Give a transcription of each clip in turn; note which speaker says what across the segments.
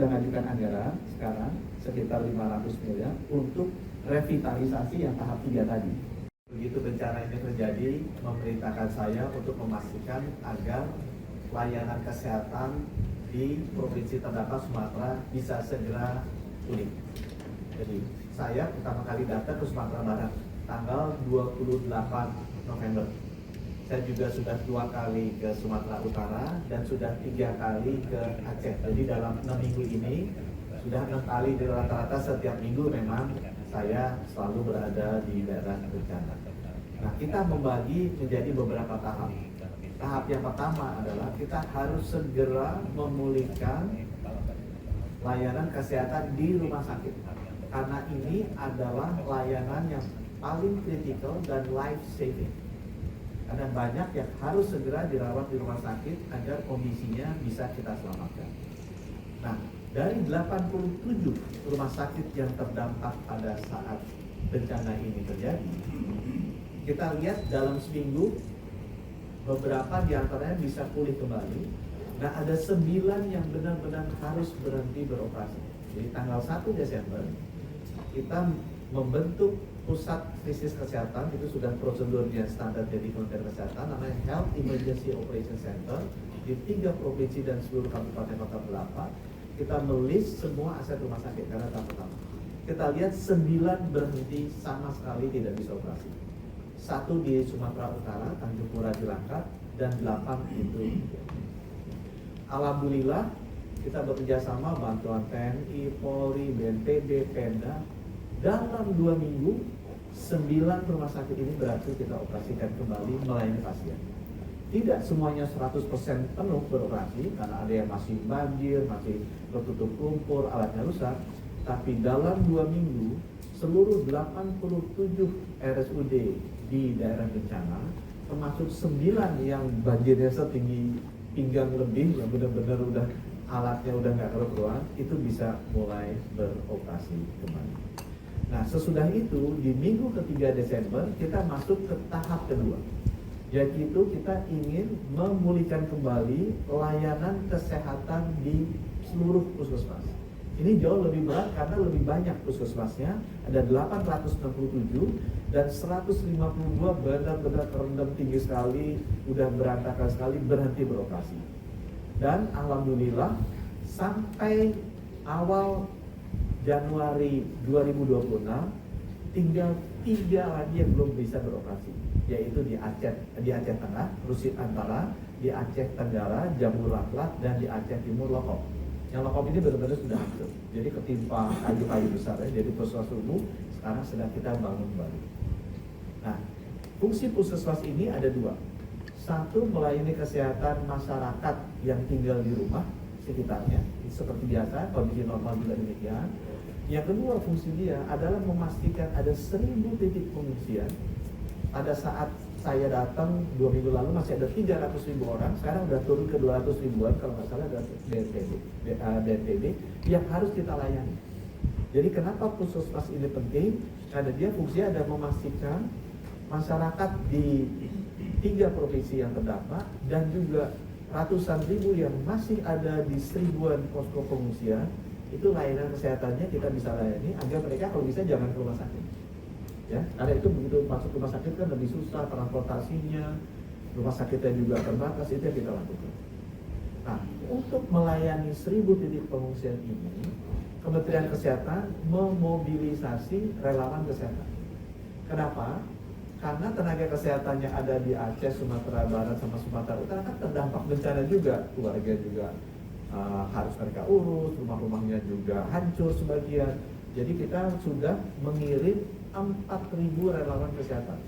Speaker 1: mengajukan anggaran sekarang sekitar 500 miliar untuk revitalisasi yang tahap 3 tadi. Begitu bencana ini terjadi, memerintahkan saya untuk memastikan agar layanan kesehatan di Provinsi Terdampak Sumatera bisa segera pulih. Jadi saya pertama kali datang ke Sumatera Barat tanggal 28 November. Saya juga sudah 2 kali ke Sumatera Utara dan sudah 3 kali ke Aceh. Jadi dalam 6 minggu ini sudah 6 kali di rata-rata setiap minggu memang saya selalu berada di daerah bencana. Nah, kita membagi menjadi beberapa tahap. Tahap yang pertama adalah kita harus segera memulihkan layanan kesehatan di rumah sakit. Karena ini adalah layanan yang paling kritikal dan life saving. Ada banyak yang harus segera dirawat di rumah sakit agar kondisinya bisa kita selamatkan. Nah, dari 87 rumah sakit yang terdampak pada saat bencana ini terjadi, kita lihat dalam seminggu beberapa diantaranya bisa pulih kembali. Nah, ada 9 yang benar-benar harus berhenti beroperasi. Jadi tanggal 1 Desember kita membentuk pusat krisis kesehatan, itu sudah prosedurnya standar dari Kementerian Kesehatan, namanya Health Emergency Operation Center di 3 provinsi dan seluruh kabupaten kota berdampak. Kita melis semua aset rumah sakit karena tahap pertama. Kita lihat 9 berhenti sama sekali tidak bisa operasi. 1 di Sumatera Utara, Tanjung Pura Cilacap, dan 8 itu. Alhamdulillah kita bekerja sama bantuan TNI, Polri, BNPB, Pemda. Dalam 2 minggu 9 rumah sakit ini berhasil kita operasikan kembali melayani pasien. Tidak semuanya 100% penuh beroperasi karena ada yang masih banjir, masih tertutup lumpur, alatnya rusak. Tapi dalam 2 minggu seluruh 87 RSUD di daerah bencana, termasuk 9 yang banjirnya setinggi pinggang lebih, yang benar-benar udah alatnya udah nggak keruan, itu bisa mulai beroperasi kembali. Nah, sesudah itu di minggu ketiga Desember kita masuk ke tahap kedua, yaitu kita ingin memulihkan kembali layanan kesehatan di seluruh puskesmas. Ini jauh lebih berat karena lebih banyak puskesmasnya, ada 867 dan 152 benar-benar terendam tinggi sekali, udah berantakan sekali, berhenti beroperasi. Dan alhamdulillah sampai awal Januari 2026 tinggal 3 lagi yang belum bisa beroperasi, yaitu di Aceh Tengah, Rusit Antara, di Aceh Tenggara, Jamur Raklat, dan di Aceh Timur Lokop. Yang Lokop ini benar-benar sudah hancur, jadi ketimpa kayu-kayu besar ya, jadi puskesmas umum sekarang sedang kita bangun kembali. Nah, fungsi puskesmas ini ada 2. 1, melayani kesehatan masyarakat yang tinggal di rumah sekitarnya, seperti biasa, kondisi normal juga demikian. Yang kedua, fungsi dia adalah memastikan ada 1000 titik pengungsian. Pada saat saya datang 2 minggu lalu masih ada 300.000 orang, sekarang sudah turun ke 200 ribuan kalau nggak salah dari BNPB yang harus kita layani. Jadi kenapa puskesmas ini penting? Karena dia fungsinya ada memastikan masyarakat di 3 provinsi yang terdampak dan juga ratusan ribu yang masih ada di 1000-an posko pengungsian, itu layanan kesehatannya kita bisa layani agar mereka kalau bisa jangan ke rumah sakit. Ya, karena itu begitu masuk rumah sakit kan lebih susah transportasinya, rumah sakitnya juga terbatas, itu yang kita lakukan. Nah, untuk melayani 1000 titik pengungsian ini, Kementerian Kesehatan memobilisasi relawan kesehatan. Kenapa? Karena tenaga kesehatan yang ada di Aceh, Sumatera Barat, sama Sumatera Utara kan terdampak bencana juga. Keluarga juga harus mereka urus, rumah-rumahnya juga hancur sebagian. Jadi kita sudah mengirim 4.000 relawan kesehatan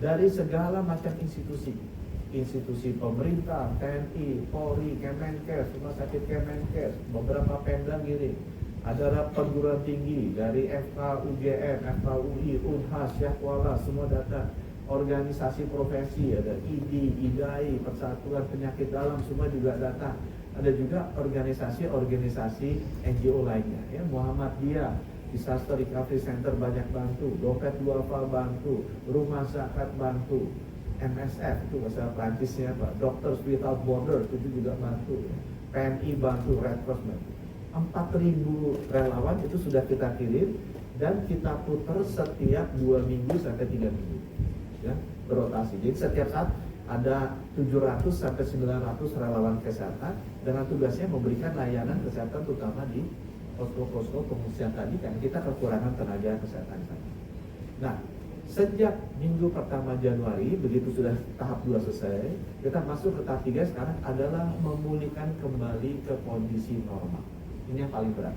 Speaker 1: dari segala macam institusi pemerintah, TNI, Polri, Kemenkes, Rumah Sakit Kemenkes, beberapa Pemda ngirim. Ada perguruan tinggi dari FK UGM, FK UI, Unhas, Syahkuala, semua data. Organisasi profesi, ada IDI, IDAI, Persatuan Penyakit Dalam, semua juga data. Ada juga organisasi NGO lainnya, ya, Muhammadiyah, Disaster Recovery Center banyak bantu, Dompet Duafa bantu, Rumah Zakat bantu, MSF itu bahasa Prancisnya Pak, Doctors Without Borders itu juga bantu, PMI bantu, Red Cross bantu. 4.000 relawan itu sudah kita kirim dan kita putar setiap 2 minggu sampai 3 minggu, ya, berotasi. Jadi setiap saat ada 700 sampai 900 relawan kesehatan dengan tugasnya memberikan layanan kesehatan terutama di posko-posko pengungsian tadi karena kita kekurangan tenaga kesehatan sana. Nah, sejak minggu pertama Januari, begitu sudah tahap 2 selesai, kita masuk ke tahap 3 sekarang adalah memulihkan kembali ke kondisi normal. Ini yang paling berat.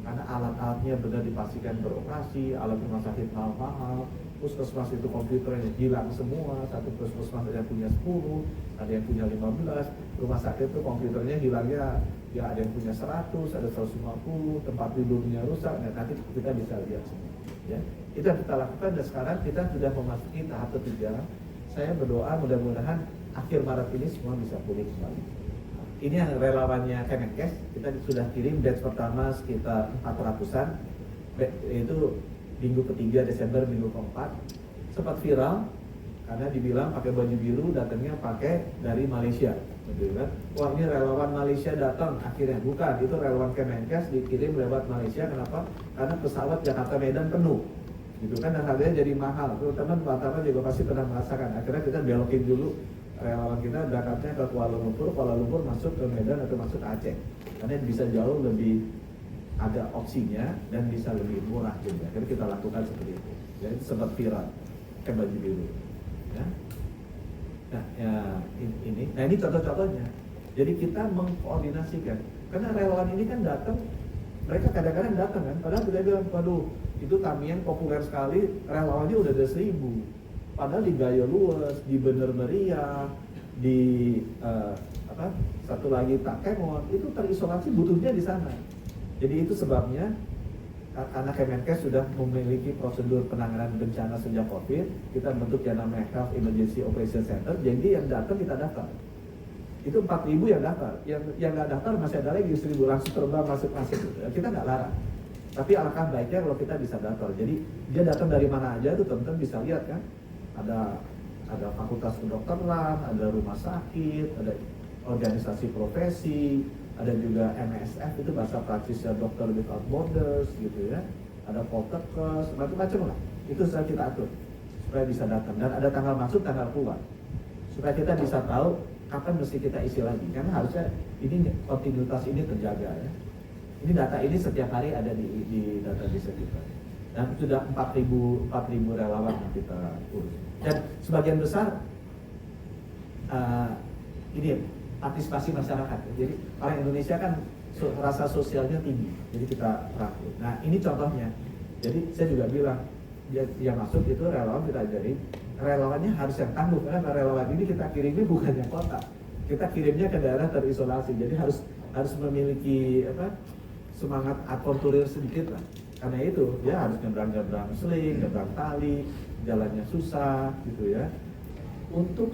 Speaker 1: Karena alat-alatnya benar dipastikan beroperasi, alat rumah sakit mahal-mahal, puskesmas itu komputernya hilang semua, satu puskesmas ada yang punya 10, ada yang punya 15, rumah sakit itu komputernya hilangnya, ya ada yang punya 100, ada 150, tempat tidurnya rusak, nah nanti kita bisa lihat semua. Ya, itu yang kita lakukan dan sekarang kita sudah memasuki tahap ketiga. Saya berdoa mudah-mudahan akhir Maret ini semua bisa pulih kembali. Ini yang relawannya Kemenkes, kita sudah kirim batch pertama sekitar 400-an, itu minggu ketiga Desember, minggu keempat, sempat viral karena dibilang pakai baju biru, datangnya pakai dari Malaysia, gitu kan? Wah ini relawan Malaysia datang, akhirnya bukan, itu relawan Kemenkes dikirim lewat Malaysia. Kenapa? Karena pesawat Jakarta Medan penuh, gitu kan, dan harganya jadi mahal. Teman-teman wartawan juga pasti pernah merasakan. Akhirnya kita belokin dulu relawan kita berangkatnya ke Kuala Lumpur masuk ke Medan atau masuk ke Aceh, karena bisa jauh lebih ada opsinya dan bisa lebih murah juga. Jadi kita lakukan seperti itu. Jadi sempat viral pakai baju biru. Ya. Nah, ya, ini contoh-contohnya. Jadi kita mengkoordinasikan. Karena relawan ini kan datang, mereka kadang-kadang datang kan, padahal kita bilang, waduh, itu Tamiang populer sekali, relawannya udah ada 1.000. Padahal di Gayo Luwes, di Bener Meriah, di satu lagi Takemon, itu terisolasi butuhnya di sana. Jadi itu sebabnya karena Kemenkes sudah memiliki prosedur penanganan bencana sejak COVID, kita bentuk yang namanya Health Emergency Operation Center. Jadi yang datang kita daftar. Itu 4.000 yang daftar. Yang nggak daftar masih ada lagi 1.000 langsung terbang masuk-masuk. Kita nggak larang. Tapi alangkah baiknya kalau kita bisa daftar. Jadi dia datang dari mana aja tuh teman-teman bisa lihat kan. Ada fakultas kedokteran, ada rumah sakit, ada organisasi profesi, ada juga MSF itu bahasa praksisnya Dokter Without Borders gitu ya, ada Poltekkes, macam-macam lah. Itu sudah kita atur supaya bisa datang dan ada tanggal masuk, tanggal keluar supaya kita bisa tahu kapan mesti kita isi lagi, karena harusnya ini kontinuitas ini terjaga ya. Ini data ini setiap hari ada di database kita. Dan sudah 4.000 relawan yang kita urus. Dan sebagian besar ini partisipasi masyarakat. Jadi orang Indonesia kan rasa sosialnya tinggi, jadi kita rangkul. Nah ini contohnya. Jadi saya juga bilang yang masuk itu relawan kita ajari, relawannya harus yang tangguh karena relawan ini kita kirimnya bukan yang kota, kita kirimnya ke daerah terisolasi. Jadi harus memiliki semangat aventurir sedikit lah. Karena itu dia harus nyebrang seling, nyebrang tali, jalannya susah gitu ya. Untuk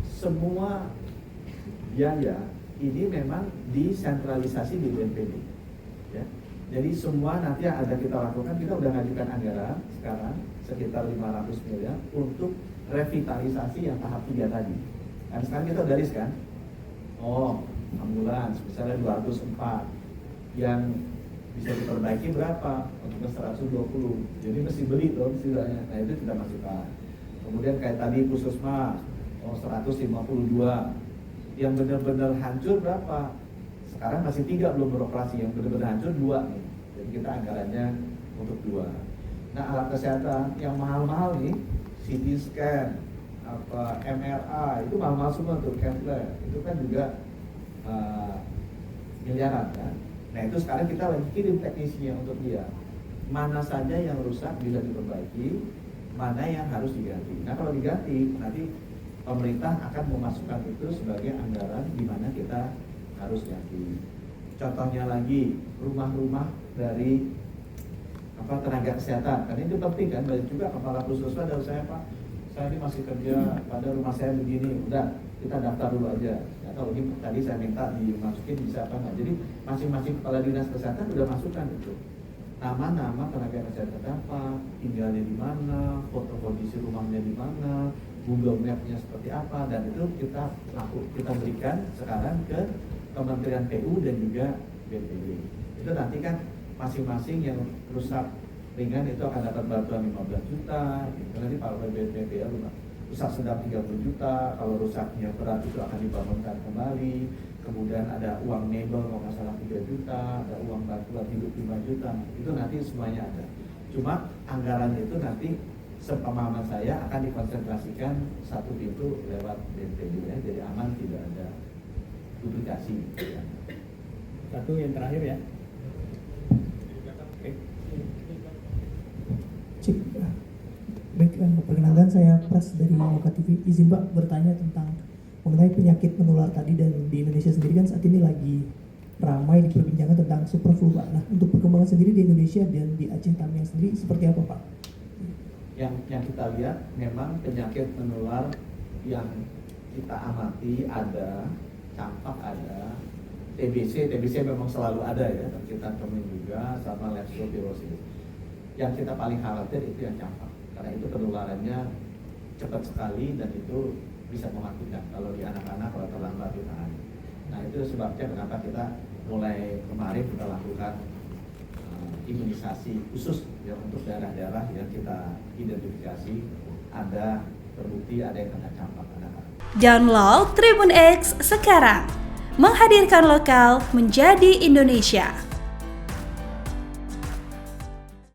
Speaker 1: semua biaya ini memang disentralisasi di BNPB ya. Jadi semua nanti yang ada kita lakukan, kita udah ngajukan anggaran sekarang sekitar 500 miliar untuk revitalisasi yang tahap 3 tadi. Dan sekarang kita udah list kan, ambulans misalnya 204 yang bisa diperbaiki berapa, untuk 120, jadi mesti beli dong istilahnya. Nah itu kita masukkan. Kemudian kayak tadi puskesmas 152, yang benar-benar hancur berapa? Sekarang masih 3 belum beroperasi, yang benar-benar hancur 2 nih. Jadi kita anggarannya untuk 2. Nah alat kesehatan yang mahal-mahal nih, CT scan, MRI, itu mahal-mahal semua untuk cath-lab. Itu kan juga miliaran kan. Nah itu sekarang kita lagi kirim teknisinya untuk dia. Mana saja yang rusak bisa diperbaiki, mana yang harus diganti. Nah kalau diganti, nanti pemerintah akan memasukkan itu sebagai anggaran di mana kita harus ganti. Contohnya lagi, rumah-rumah dari tenaga kesehatan. Karena itu penting kan, banyak juga kepala puskesmas dari saya, Pak, saya ini masih kerja pada rumah saya begini, udah kita daftar dulu aja. Atau ini tadi saya minta dimasukin bisa apa enggak. Jadi masing-masing kepala dinas kesehatan udah masukkan itu. Nama-nama tenaga kesehatan apa, tinggalnya di mana, foto kondisi rumahnya di mana, Google Map-nya seperti apa, dan itu kita berikan sekarang ke Kementerian PU dan juga BNPB. Itu nanti kan masing-masing yang rusak ringan itu akan dapat bantuan 15 juta, gitu. Nanti kalau BPPL rusak sedang 30 juta, kalau rusaknya berat itu akan dibangunkan kembali. Kemudian ada uang mebel kalau nggak salah 3 juta, ada uang bantuan hidup 5 juta, itu nanti semuanya ada. Cuma anggaran itu nanti sepemahaman saya akan dikonsentrasikan satu pintu lewat BNPB ya, jadi aman, tidak ada duplikasi. Ya.
Speaker 2: Satu yang terakhir ya. Oke.
Speaker 3: Cik, baik, perkenalkan saya Pras dari Moka TV. Izin Pak bertanya tentang mengenai penyakit menular tadi, dan di Indonesia sendiri kan saat ini lagi ramai diperbincangkan tentang superflu Pak. Nah, untuk perkembangan sendiri di Indonesia dan di Aceh Tamiang sendiri seperti apa Pak?
Speaker 1: Yang kita lihat memang penyakit menular yang kita amati ada, campak ada, TBC memang selalu ada ya, dan kita temuin juga sama leptospirosis. Yang kita paling khawatir itu yang campak, karena itu penularannya cepat sekali dan itu bisa mematikan kalau di anak-anak kalau terlambat ditangani. Nah itu sebabnya kenapa kita mulai kemarin kita lakukan imunisasi khusus ya untuk daerah-daerah yang kita identifikasi ada terbukti ada yang kena campak anak-anak.
Speaker 4: Download Tribun X sekarang, menghadirkan lokal menjadi Indonesia.